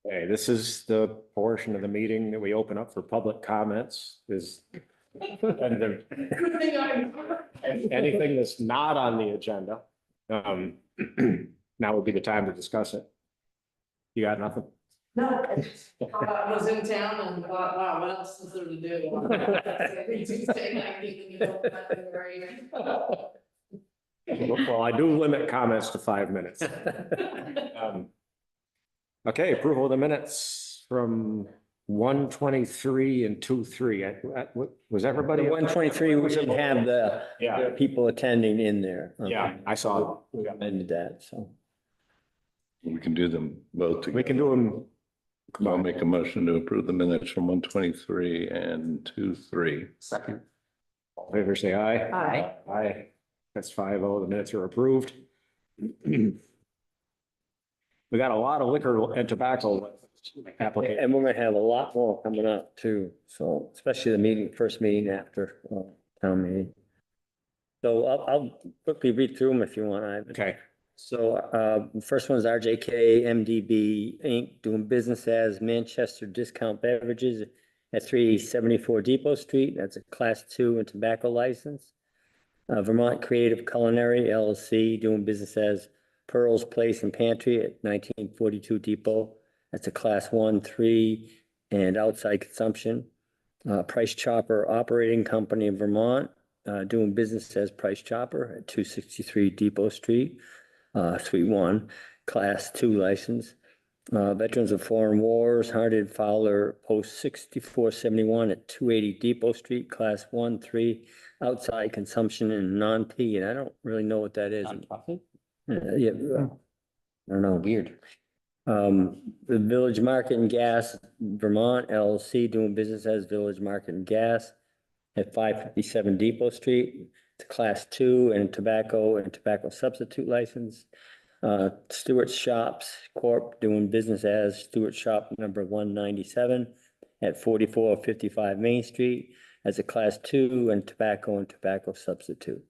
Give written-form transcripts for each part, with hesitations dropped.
Okay, this is the portion of the meeting that we open up for public comments is. And anything that's not on the agenda, now would be the time to discuss it. You got nothing? No, I was in town and thought, wow, what else is there to do? Tuesday night, you know, nothing very- Well, I do limit comments to 5 minutes. Okay, approval of the minutes from 1:23 and 2:3. Was everybody? 123, we should have the Yeah, people attending in there. yeah, I saw. Amended that, so. We can do them both together. We can do them. I'll make a motion to approve the minutes from 123 and 2-3. Second. All in favor, say aye. Aye. Aye. That's 5-0. The minutes are approved. We got a lot of liquor and tobacco applications. And we're gonna have a lot more coming up too, so especially the first meeting after town meeting. So I'll quickly read through them if you want, Ivan. Okay, So the first one is RJK MDB Inc. doing business as Manchester Discount Beverages at 374 Depot Street. That's a class 2 and tobacco license. Vermont Creative Culinary LLC doing business as Pearl's Place and Pantry at 1942 Depot. That's a class 1, 3 and outside consumption. Price Chopper Operating Company of Vermont doing business as Price Chopper at 263 Depot Street. Suite 1, class 2 license. Veterans of Foreign Wars, Hardin Fowler, Post 6471 at 280 Depot Street, class 1, 3, outside consumption and non-P, and I don't really know what that is. Nonprofit? Yeah, I don't know. Weird. The Village Market and Gas Vermont LLC doing business as Village Market and Gas at 557 Depot Street. It's a class 2 and tobacco substitute license. Stewart Shops Corp. doing business as Stewart Shop number 197 at 4455 Main Street as a class 2 and tobacco substitute.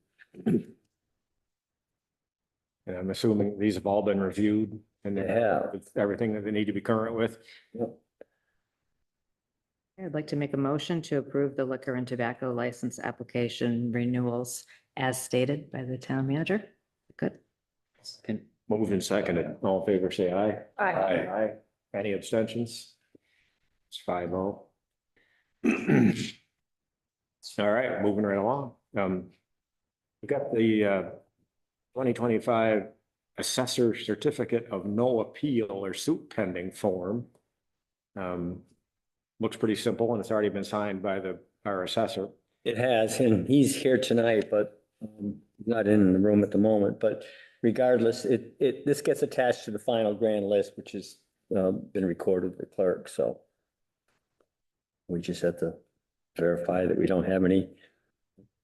and I'm assuming these have all been reviewed and they Yeah. have everything that they need to be current with. I'd like to make a motion to approve the liquor and tobacco license application renewals as stated by the town manager. Good. Moved and seconded. All in favor, say aye. Aye. Aye. Any abstentions? It's 5-0. All right, moving right along. We got the 2025 Assessor Certificate of No Appeal or Suit Pending form. Looks pretty simple and it's already been signed by our assessor. It has, and he's here tonight, but not in the room at the moment, but regardless, this gets attached to the final grand list, which has been recorded with the clerk, so we just have to verify that we don't have any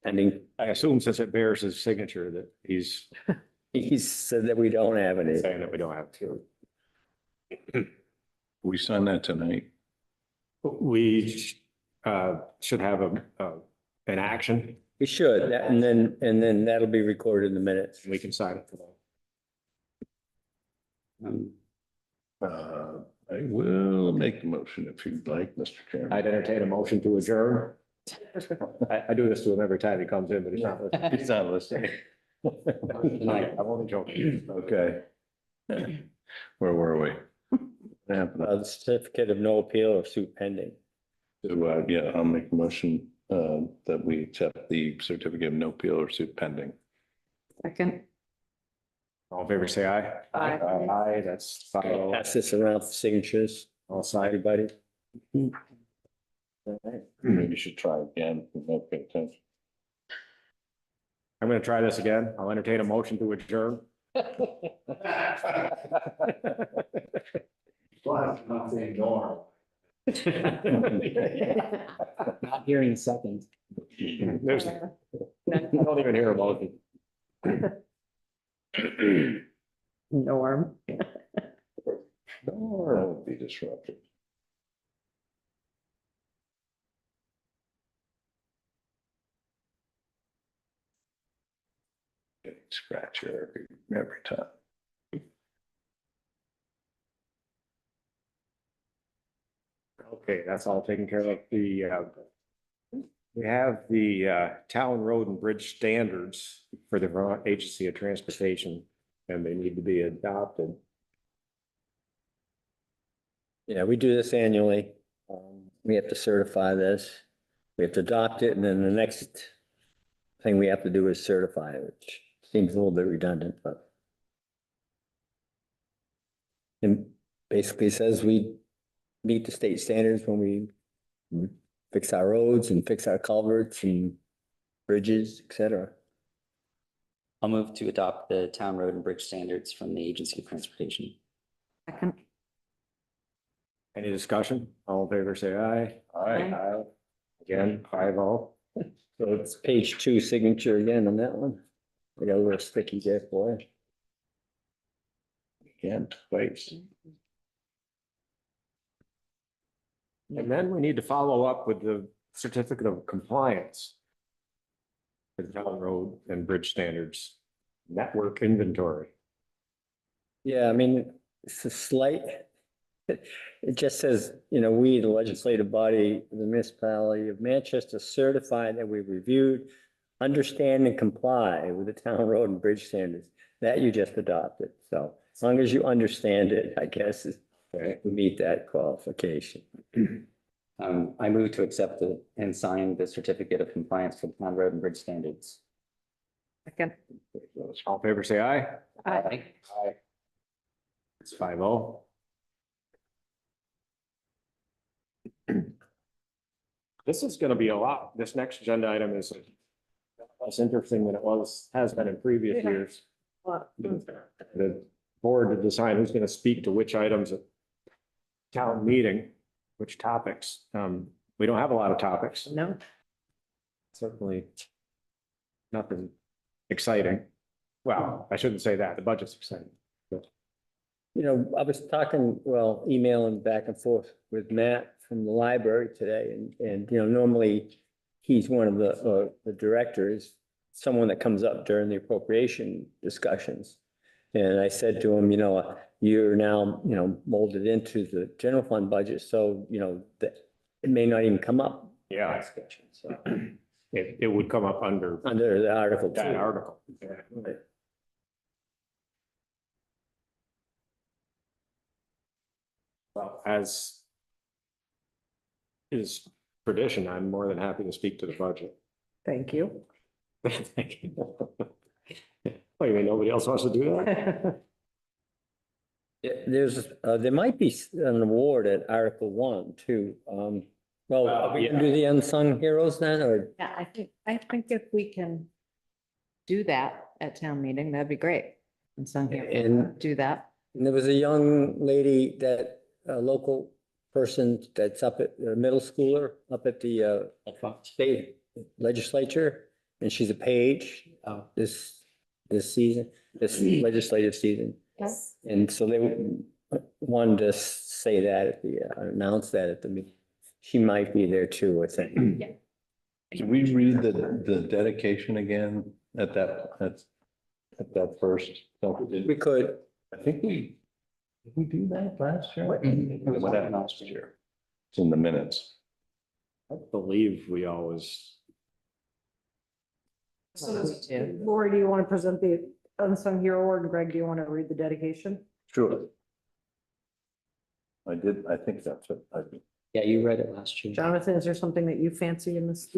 pending. I assume since it bears his signature that he's He said that we don't have any. saying that we don't have to. We sign that tonight. We should have an action. We should, and then that'll be recorded in the minutes. We can sign it today. I will make the motion if you'd like, Mr. Chairman. I'd entertain a motion to adjourn. I do this to him every time he comes in, but he's not listening. He's not listening. I'm only joking. Okay. Where were we? What happened? The certificate of no appeal or suit pending. So, yeah, I'll make a motion that we accept the certificate of no appeal or suit pending. Second. All in favor, say aye. Aye. Aye, that's 5-0. Pass this around for signatures, All signed. everybody. Maybe you should try again. if you don't pay attention. I'm gonna try this again. I'll entertain a motion to adjourn. Not hearing a second. There's, I don't even hear a motion. Norm. That would be disruptive. scratch here every time. Okay, that's all taken care of. We have the town road and bridge standards for the Vermont Agency of Transportation, and they need to be adopted. Yeah, we do this annually. We have to certify this. We have to adopt it, and then the next thing we have to do is certify it, which seems a little bit redundant, but. And basically says we meet the state standards when we fix our roads and fix our culverts and bridges, et cetera. I'll move to adopt the town road and bridge standards from the Agency of Transportation. Second. Any discussion? All in favor, say aye. Aye. Again, 5-0. So it's page 2 signature again on that one. I got a little sticky there for you. Again, twice. And then we need to follow up with the certificate of compliance for the town road and bridge standards, network inventory. Yeah, I mean, it's a slight, it just says, we, the legislative body, of the municipality of Manchester certify that we reviewed, understand and comply with the town road and bridge standards that you just adopted. So as long as you understand it, I guess, we meet that qualification. I move to accept and sign the certificate of compliance for the town road and bridge standards. Second. All in favor, say aye. Aye. Aye. It's 5-0. This is gonna be a lot. This next agenda item is less interesting than it has been in previous years. The board to decide who's gonna speak to which items at town meeting, which topics. We don't have a lot of topics, No. certainly nothing exciting. Well, I shouldn't say that. The budget's exciting. I was talking, emailing back and forth with Matt from the library today, and normally he's one of the directors, someone that comes up during the appropriation discussions. And I said to him, you're now, molded into the general fund budget, so, that it may not even come up. Yeah. Discussion, so, It would come up under under the article that 2. article. Right. Well, as is tradition, I'm more than happy to speak to the budget. Thank you. Thank you. What, you mean nobody else wants to do that? Yeah, there might be an award at Article 1 too. Are we gonna do the unsung heroes then, or? Yeah, I think if we can do that at town meeting, that'd be great. And some here And- do that. And there was a young lady a local person that's up at, a middle schooler, up at the state legislature, and she's a page this season, this legislative season. Yes. And so they wanted to say that at announce that at the meeting. She might be there too, I think. Can we read the dedication again at that first? We could. I think did we do that last year? It was What happened last year. It's in the minutes. I believe we always, So Yeah. Lori, do you want to present the unsung hero award? And Greg, do you want to read the dedication? Sure. I did, I think that's what I did. Yeah, you read it last year. Jonathan, is there something that you fancy in this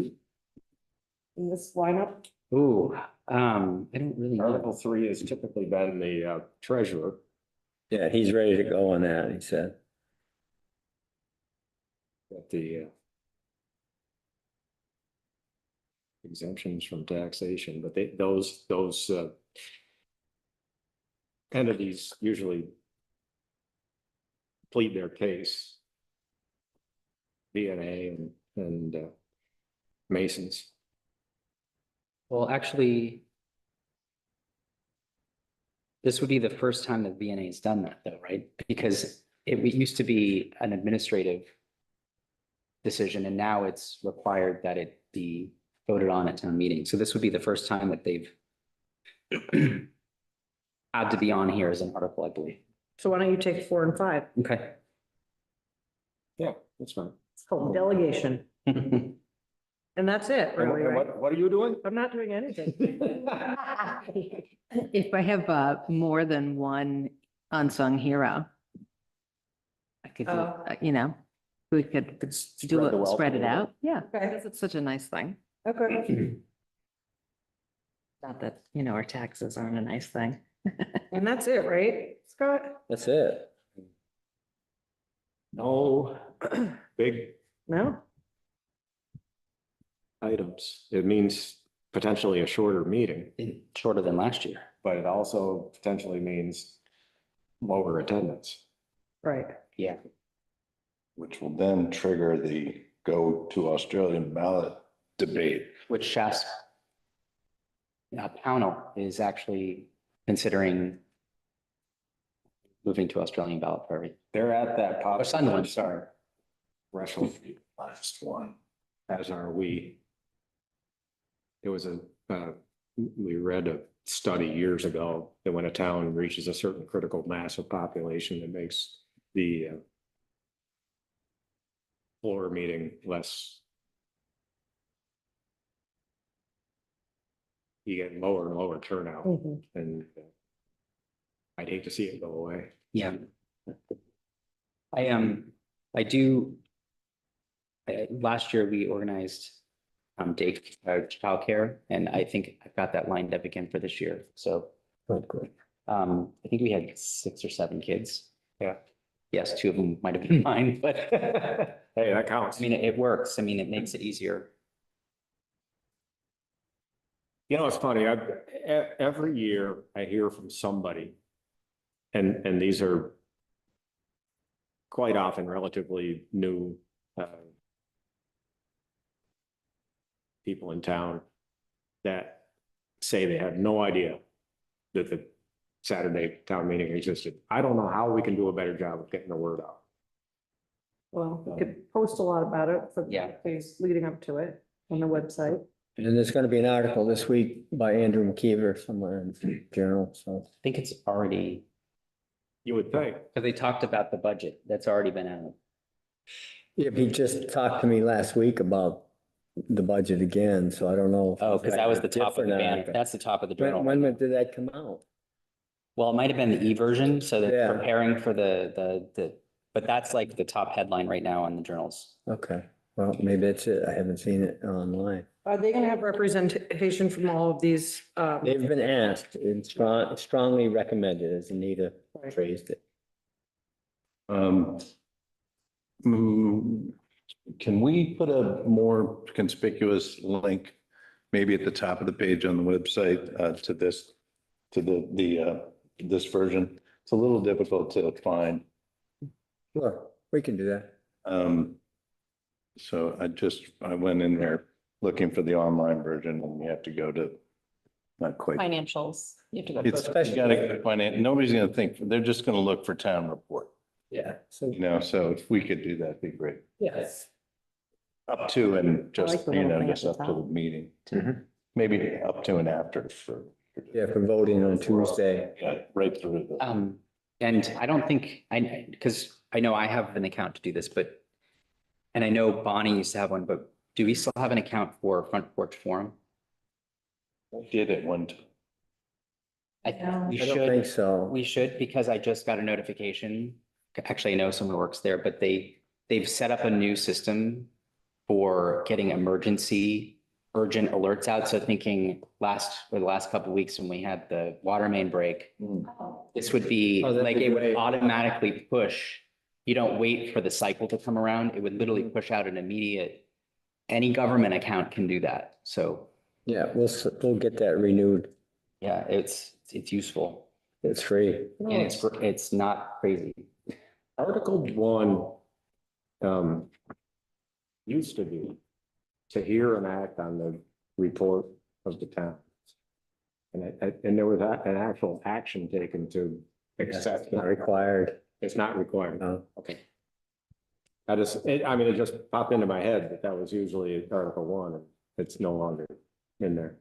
lineup? Ooh, I don't really Article know. 3 has typically been the treasurer. Yeah, he's ready to go on that, he said. Got the exemptions from taxation, but those entities usually plead their case. DNA and Masons. Well, actually, this would be the first time that VNA has done that though, right? Because it used to be an administrative decision and now it's required that it be voted on at town meeting. So this would be the first time that they've had to be on here as an article, I believe. So why don't you take 4 and 5? Okay. Yeah, that's fine. It's called delegation. And that's it, really, And right? what are you doing? I'm not doing anything. If I have more than one unsung hero, I could, you know, we could do spread the it, wealth spread a it little out. Yeah, Okay. because it's such a nice thing. Okay. Not that, you know, our taxes aren't a nice thing. And that's it, right, Scott? That's it. No big No? items. It means potentially a shorter meeting, Shorter than last year. but it also potentially means lower attendance. Right. Yeah. Which will then trigger the go to Australian ballot debate. Which Shasta Pownell is actually considering moving to Australian ballot for everything. They're at that pop. Or Sunderland. Sorry. Russell, last one, as are we. It was we read a study years ago that when a town reaches a certain critical mass of population, it makes the floor meeting less. You get lower and lower turnout, Mhm. and I'd hate to see it go away. Yeah. Last year we organized childcare, and I think I've got that lined up again for this year. So Oh, good. I think we had 6 or 7 kids. Yeah. Yes, 2 of them might have been mine, but Hey, that counts. I mean, it works. I mean, it makes it easier. You know, it's funny, every year I hear from somebody. And these are quite often relatively new people in town that say they had no idea that the Saturday town meeting existed. I don't know how we can do a better job of getting the word out. Well, we could post a lot about it for Yeah. the days leading up to it on the website. And there's gonna be an article this week by Andrew McKeever somewhere in the journal, so. I think it's already, You would think. because they talked about the budget. That's already been out. Yeah, he just talked to me last week about the budget again, so I don't know. if Oh, because that was the top of the different banner. article. That's the top of the journal. When did that come out? Well, it might have been the e-version, so Yeah. they're preparing for but that's like the top headline right now on the journals. Okay, well, maybe that's it. I haven't seen it online. Are they gonna have representation from all of these? They've been asked and strongly recommended, as Anita phrased it. Can we put a more conspicuous link, maybe at the top of the page on the website, to this, to this version? It's a little difficult to find. Sure, we can do that. So I went in there looking for the online version, and you have to go to, not quite. Financials. You have to go. It's, you gotta find it. Nobody's gonna think, they're just gonna look for town report, Yeah. So, you know, so if we could do that, it'd be great. yes. Up to and just, like the you little know, thing at just the up to the top. meeting, Mhm. maybe up to and after for. Yeah, for voting on Tuesday. Yeah, right through the. And I don't think, because I know I have an account to do this, but, and I know Bonnie used to have one, but do we still have an account for Front Porch Forum? Did it one time. We I don't think should, so. we should, because I just got a notification. Actually, I know someone who works there, but they've set up a new system for getting urgent alerts out. So thinking the last couple of weeks when we had the water main break, this would be Oh, that'd like, be it would great. automatically push. You don't wait for the cycle to come around. It would literally push out an immediate, any government account can do that. So Yeah, we'll get that renewed. yeah, it's useful It's free. and it's not crazy. Article 1 used to be to hear and act on the report of the town. And there was an actual action taken to accept. It's not required. It's not required. No. Okay. I mean, it just popped into my head that was usually Article 1, and it's no longer in there.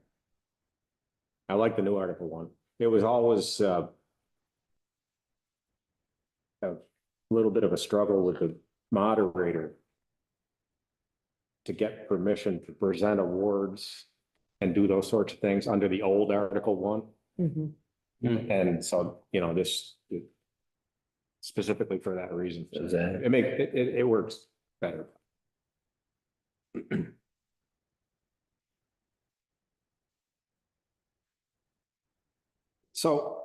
I like the new Article 1. It was always a little bit of a struggle with the moderator to get permission to present awards and do those sorts of things under the old Article 1. Mhm. And so, this specifically for that reason. Exactly. It works better. So,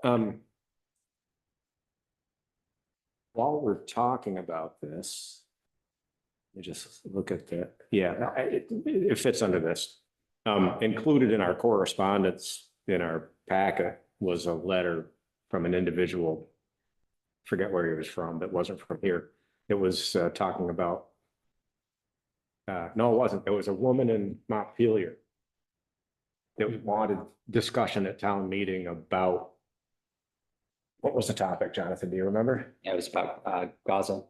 while we're talking about this, let me just look at that. Yeah, it fits under this. Included in our correspondence in our packet was a letter from an individual. Forget where he was from, that wasn't from here. It was talking about. No, it wasn't. It was a woman in Montpelier that wanted discussion at town meeting about. What was the topic, Jonathan? Do you remember? Yeah, it was about Gaza.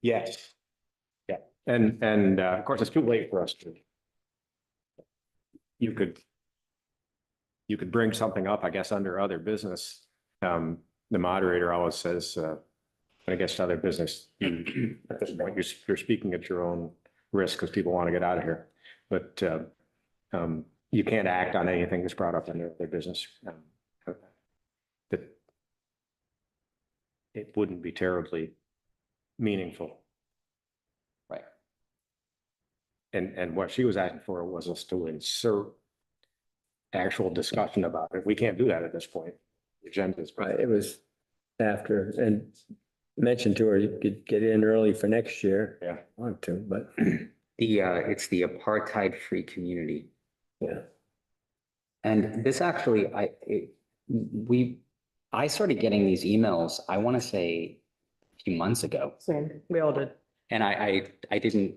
Yes. Yeah, and of course, it's too late for us to. You could bring something up, I guess, under other business. The moderator always says, I guess other business, at this point, you're speaking at your own risk because people want to get out of here. But you can't act on anything that's brought up under their business. That it wouldn't be terribly meaningful. Right. And what she was asking for was us to insert actual discussion about it. We can't do that at this point. The agenda is. Right, it was after, and mentioned to her, you could get in early for next year. Yeah. Want to, but It's the apartheid-free community. yeah. And this actually, I started getting these emails, I want to say a few months ago, Same, we all did. and I didn't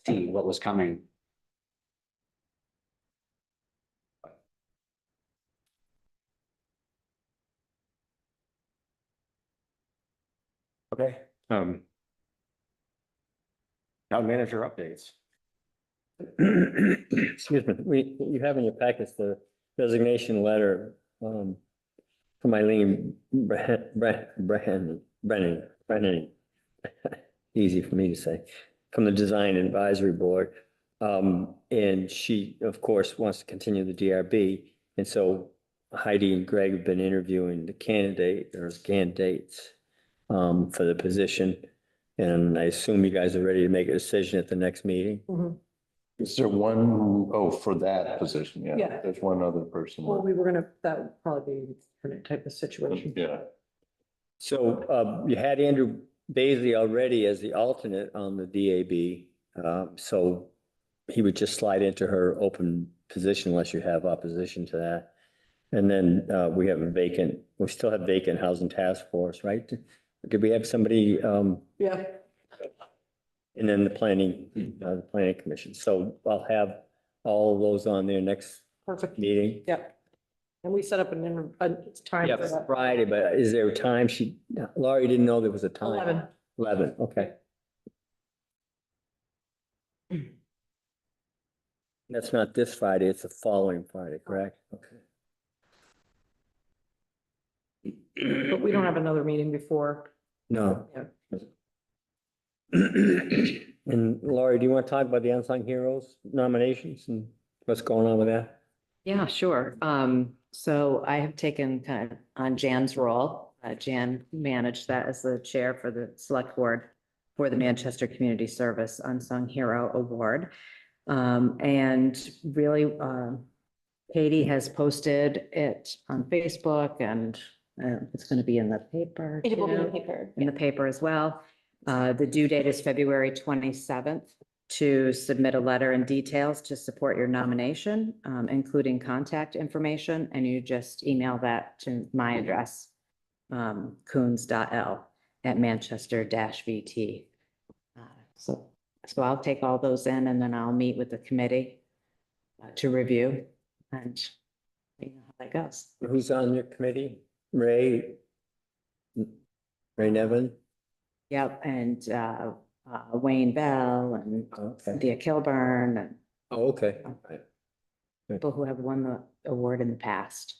see what was coming. Okay. Town manager updates. Excuse me, you have in your packets the resignation letter from Eileen Brennan. Easy for me to say, from the Design Advisory Board. And she, of course, wants to continue the DRB. And so Heidi and Greg have been interviewing the candidates for the position. And I assume you guys are ready to make a decision at the next meeting. Mhm. Is there one, oh, for that position? Yeah, Yeah. there's one other person. Well, we were gonna, that would probably be a different type of situation. Yeah. So you had Andrew Bailey already as the alternate on the DAB. So he would just slide into her open position unless you have opposition to that. And then we still have vacant housing task force, right? Did we have somebody, Yeah, and then the planning commission. So I'll have all of those on there next perfect. meeting. Yep. And we set up a time Yeah, for that. Friday, but is there a time Laurie didn't know there was a time? 11. 11, okay. That's not this Friday, it's the following Friday, correct? Okay. But we don't have another meeting before. No. Yeah. And Laurie, do you want to talk about the Unsung Heroes nominations and what's going on with that? Yeah, sure. So I have taken kind of on Jan's role. Jan managed that as the chair for the select board for the Manchester Community Service Unsung Hero Award. And really, Katie has posted it on Facebook and it's going to be in the paper. It will be in the too. paper. In the paper as well. The due date is February 27th to submit a letter and details to support your nomination, including contact information, and you just email that to my address, coons.l@manchester-vt. So I'll take all those in and then I'll meet with the committee to review and you know how that goes. Who's on your committee? Ray Nevin? Yep, and Wayne Bell and Okay. Cynthia Kilburn and Oh, okay. people who have won the award in the past.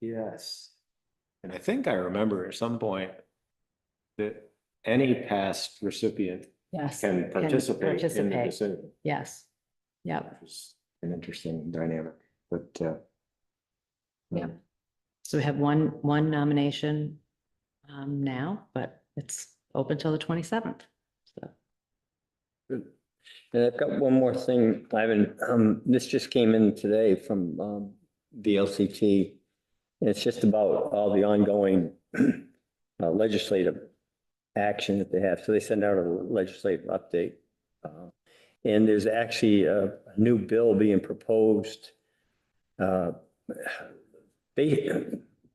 Yes. And I think I remember at some point that any past recipient Yes. can participate in the participate. decision. Yes. Yep. Which is an interesting dynamic, but, Yeah. So we have one nomination now, but it's open till the 27th. So, Good. And I've got one more thing, Ivan. This just came in today from VLCT. And it's just about all the ongoing legislative action that they have. So they send out a legislative update. And there's actually a new bill being proposed.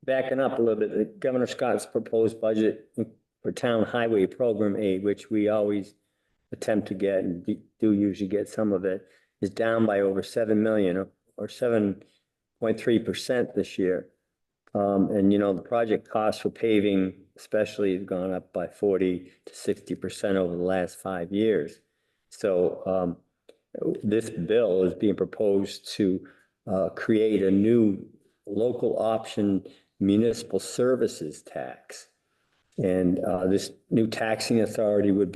Backing up a little bit, Governor Scott's proposed budget for town highway program aid, which we always attempt to get and do usually get some of it, is down by over 7 million or 7.3% this year. And you know, the project costs for paving especially have gone up by 40 to 60% over the last 5 years. So this bill is being proposed to create a new local option municipal services tax. And this new taxing authority would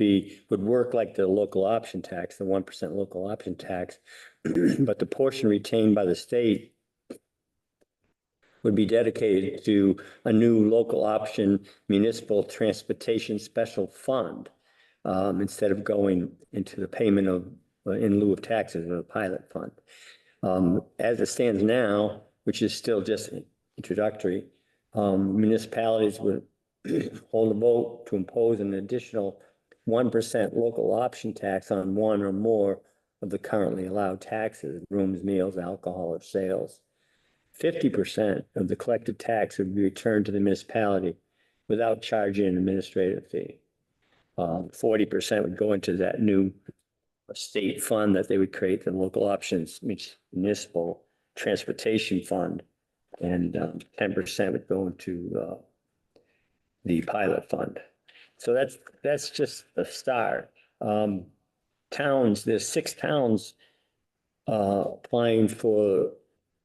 work like the local option tax, the 1% local option tax, but the portion retained by the state would be dedicated to a new local option municipal transportation special fund, instead of going into the payment of, in lieu of taxes, of a pilot fund. As it stands now, which is still just introductory, municipalities would hold a vote to impose an additional 1% local option tax on one or more of the currently allowed taxes, rooms, meals, alcohol, or sales. 50% of the collected tax would be returned to the municipality without charging an administrative fee. 40% would go into that new state fund that they would create, the local options municipal transportation fund, and 10% would go into the pilot fund. So that's just a start. Towns, there's 6 towns applying for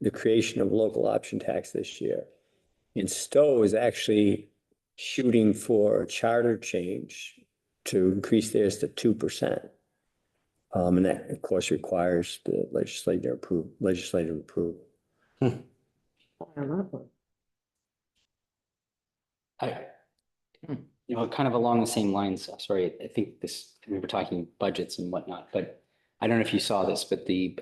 the creation of local option tax this year. And Stowe is actually shooting for a charter change to increase theirs to 2%. And that, of course, requires the legislative approval. You know, kind of along the same lines, sorry, I think this, we were talking budgets and whatnot, but I don't know if you saw this, but the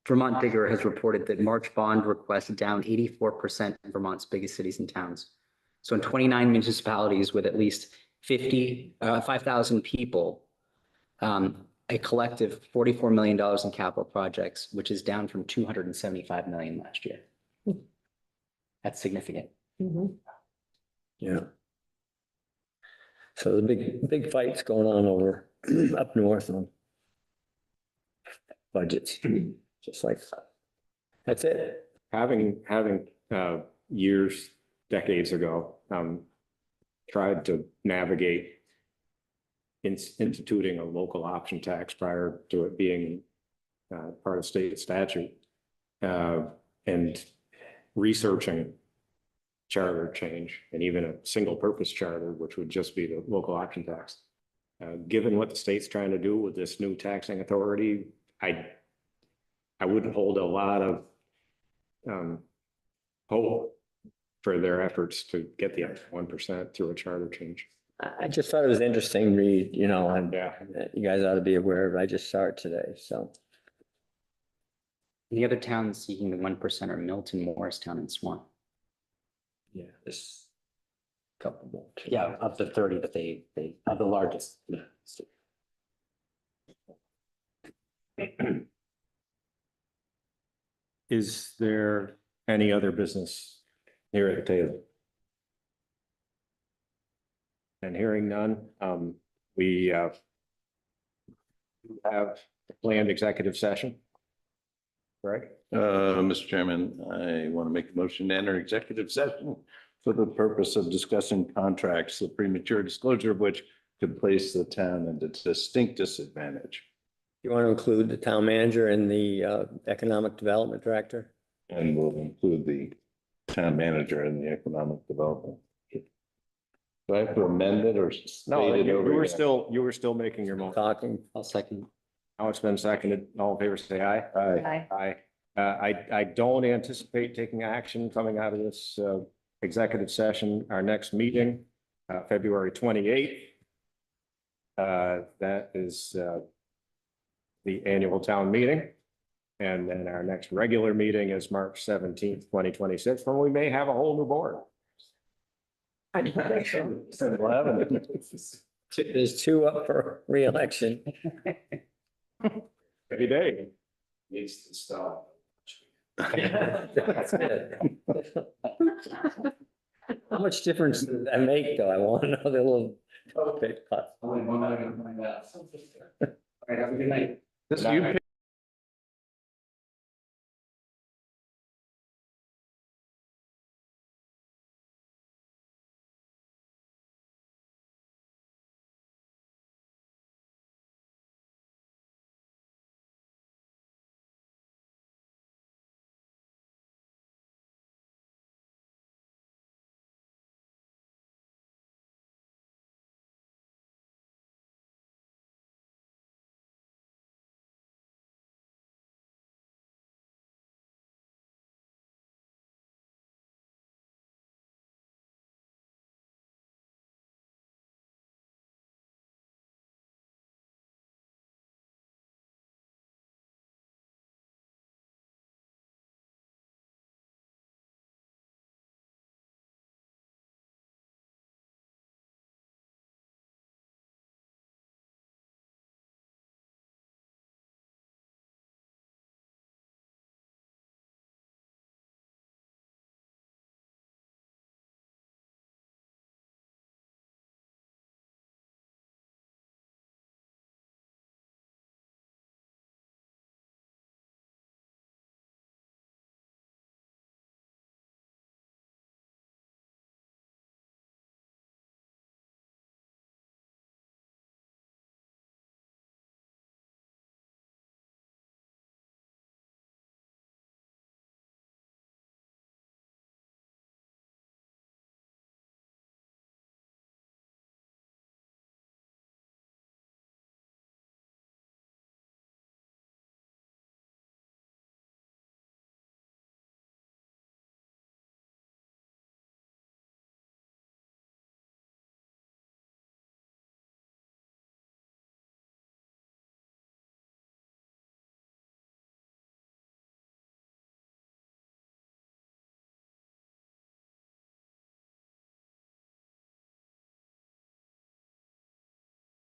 Vermont Digger has reported that March bond requests down 84% in Vermont's biggest cities and towns. So in 29 municipalities with at least 5,000 people, a collective $44 million in capital projects, which is down from 275 million last year. That's significant. Yeah. So the big fight's going on over up north on budgets, just like that. That's it. having years, decades ago, tried to navigate instituting a local option tax prior to it being part of state statute, and researching charter change and even a single purpose charter, which would just be the local option tax. Given what the state's trying to do with this new taxing authority, I wouldn't hold a lot of hope for their efforts to get the 1% through a charter change. I just thought it was interesting, Reed, you know, and Yeah. you guys ought to be aware of it. I just saw it today, so. The other towns seeking the 1% are Milton, Morristown, and Swan. Yeah, this couple more. Yeah, of the 30 that they of the largest. Is there any other business here at the table? And hearing none, we have a planned executive session. Right? Mr. Chairman, I want to make a motion to enter executive session for the purpose of discussing contracts, the premature disclosure of which could place the town at a distinct disadvantage. You want to include the town manager and the economic development director? And we'll include the town manager in the economic development. Do I have to amend it or? No, state it you over were again? you were still making your motion. Talking, I'll second. Now it's been seconded. All in favor, say aye. Aye. Aye. I don't anticipate taking action coming out of this, executive session. Our next meeting, February 28th. That is, the annual town meeting. And then our next regular meeting is March 17th, 2026, when we may have a whole new board. There's two up for reelection. Every day. Needs to stop. That's it. How much difference does that make, though? I want to know the little. Only one item to find out. All right, have a good night. This, you